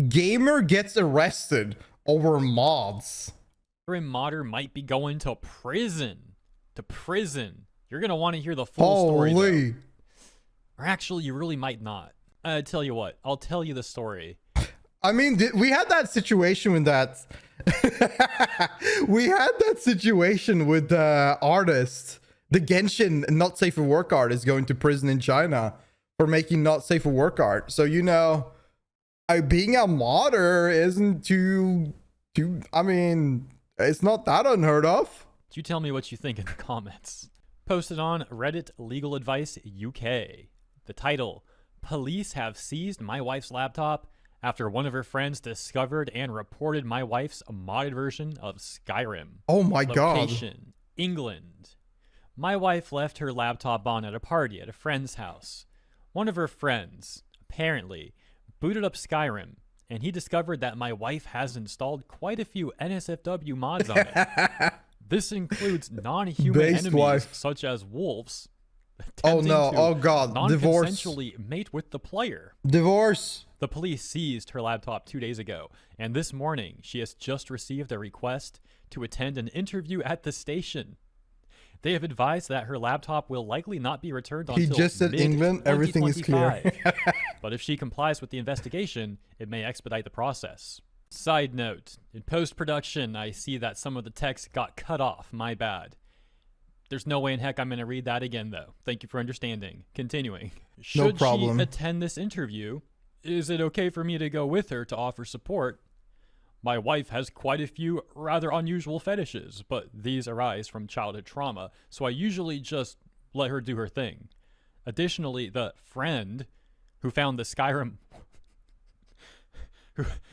Gamer gets arrested over mods. Modder might be going to prison. You're gonna want to hear the full story though. Or actually, you really might not. I tell you what, I'll tell you the story. I mean, we had that situation with that. We had that situation with the artist, the Genshin not safe for work artist, going to prison in China for making not safe for work art. So, you know, being a modder isn't too, I mean, it's not that unheard of. You tell me what you think in the comments. Posted on Reddit Legal Advice UK. The title, Police have seized my wife's laptop after one of her friends discovered and reported my wife's modded version of Skyrim. Oh my God. Location, England. My wife left her laptop on at a party at a friend's house. One of her friends, apparently, booted up Skyrim, and he discovered that my wife has installed quite a few NSFW mods on it. This includes non-human enemies such as wolves. Oh no, oh God, divorce. Non-consensually mate with the player. Divorce. The police seized her laptop 2 days ago, and this morning she has just received a request to attend an interview at the station. They have advised that her laptop will likely not be returned until he just said England, everything is clear. But if she complies with the investigation, it may expedite the process. Side note, in post-production, I see that some of the text got cut off. My bad. There's no way in heck I'm going to read that again, though. Thank you for understanding. Continuing. No problem. Should she attend this interview, is it okay for me to go with her to offer support? My wife has quite a few rather unusual fetishes, but these arise from childhood trauma, so I usually just let her do her thing. Additionally, the friend who found the Skyrim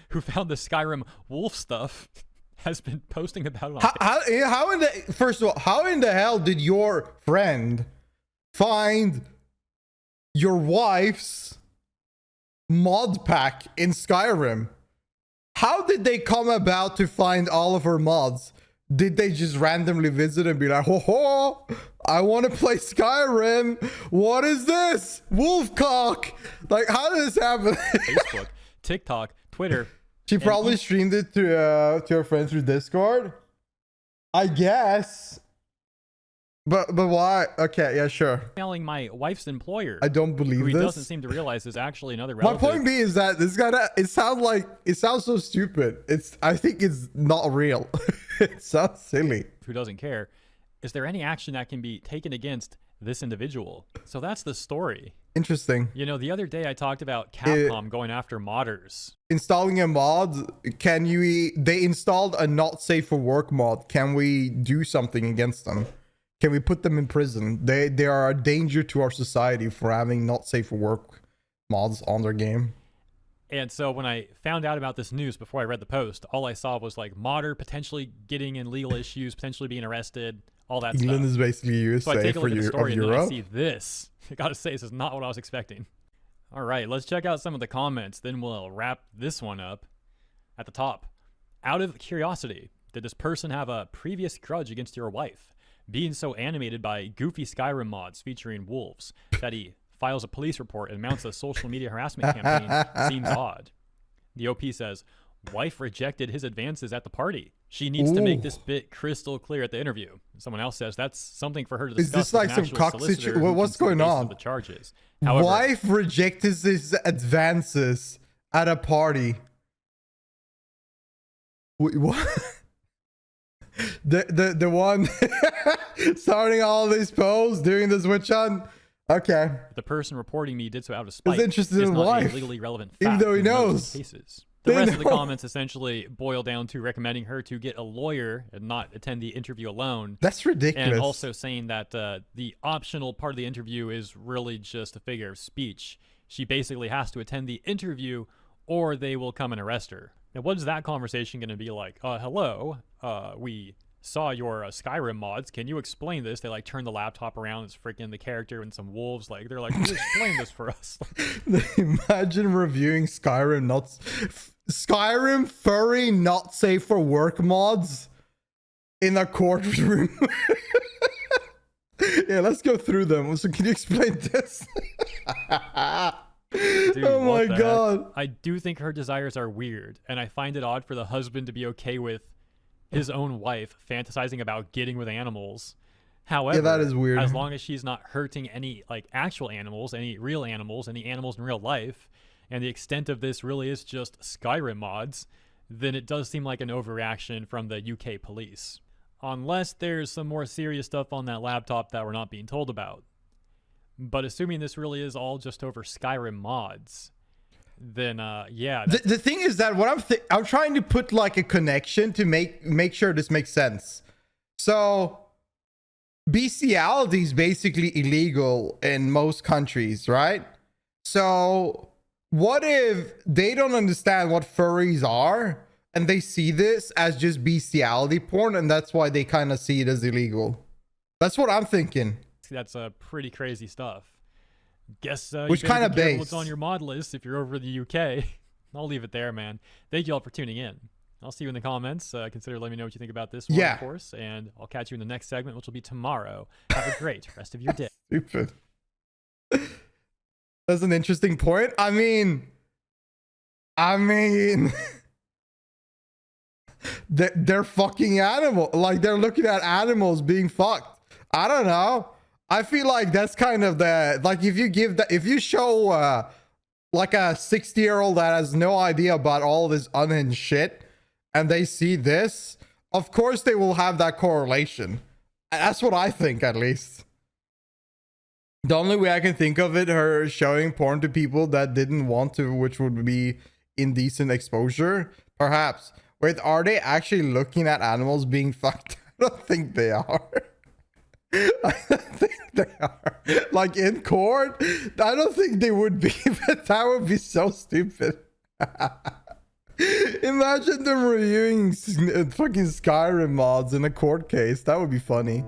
who found the Skyrim wolf stuff has been posting about it on how in the first of all, how in the hell did your friend find your wife's mod pack in Skyrim? How did they come about to find all of her mods? Did they just randomly visit and be like, ho, I want to play Skyrim. What is this? Wolfcock. Like, how did this happen? Facebook, TikTok, Twitter. She probably streamed it to her friends through Discord, I guess. But why? Okay, yeah, sure. Emailing my wife's employer. I don't believe who this. He doesn't seem to realize is actually another relative. My point being is that this guy, it sounds so stupid. I think it's not real. It sounds silly. Who doesn't care? Is there any action that can be taken against this individual? So that's the story. Interesting. You know, the other day I talked about Capcom going after modders. Installing a mod, they installed a not safe for work mod. Can we do something against them? Can we put them in prison? They are a danger to our society for having not safe for work mods on their game. And so when I found out about this news before I read the post, all I saw was like modder potentially getting in legal issues, potentially being arrested, all that England stuff. is basically USA so I take a for look at the story Europe. And then I see this. I gotta say, this is not what I was expecting. All right, let's check out some of the comments. Then we'll wrap this one up. At the top, out of curiosity, did this person have a previous grudge against your wife? Being so animated by goofy Skyrim mods featuring wolves that he files a police report and mounts a social media harassment campaign seems odd. The OP says, wife rejected his advances at the party. She needs to make this bit crystal clear at the interview. Someone else says that's something for her to discuss. Is this like some cock situation? What's going on? The charges. However, wife rejected his advances at a party. Wait, what? The one starting all these posts, doing this witch hunt. Okay. The person reporting me did so out of spite. He's interested in not wife, a legally relevant fact even though he in knows. Cases. The rest of the comments essentially boil down to recommending her to get a lawyer and not attend the interview alone. That's ridiculous. And also saying that the optional part of the interview is really just a figure of speech. She basically has to attend the interview or they will come and arrest her. Now, what is that conversation going to be like? Hello, we saw your Skyrim mods. Can you explain this? They like turn the laptop around. It's freaking the character and some wolves. Like they're like, can you explain this for us? Imagine reviewing Skyrim furry not safe for work mods in a courtroom. Yeah, let's go through them. So can you explain this? Dude, Oh what my the heck? god. I do think her desires are weird, and I find it odd for the husband to be okay with his own wife fantasizing about getting with animals. However, that is weird. as long as she's not hurting any like actual animals, any real animals, any animals in real life, and the extent of this really is just Skyrim mods, then it does seem like an overreaction from the UK police. Unless there's some more serious stuff on that laptop that we're not being told about. But assuming this really is all just over Skyrim mods, then yeah. The thing is that what I'm trying to put like a connection to make sure this makes sense. So bestiality is basically illegal in most countries, right? So what if they don't understand what furries are and they see this as just bestiality porn, and that's why they kind of see it as illegal? That's what I'm thinking. That's pretty crazy stuff. Guess Which you better kind of be careful base? what's on your mod list if you're over the UK. I'll leave it there, man. Thank you all for tuning in. I'll see you in the comments. Consider letting me know what you think about this one, Yeah. of course. And I'll catch you in the next segment, which will be tomorrow. Have a great rest of your day. Stupid. That's an interesting point. I mean, they're fucking animal. Like, they're looking at animals being fucked. I don't know. I feel like that's kind of the, like, if you show like a 60-year-old that has no idea about all this unhinged shit, and they see this, of course they will have that correlation. That's what I think, at least. The only way I can think of it, her showing porn to people that didn't want to, which would be indecent exposure, perhaps. Wait, are they actually looking at animals being fucked? I don't think they are. I don't think they are. Like, in court, I don't think they would be, but that would be so stupid. Imagine them reviewing fucking Skyrim mods in a court case. That would be funny.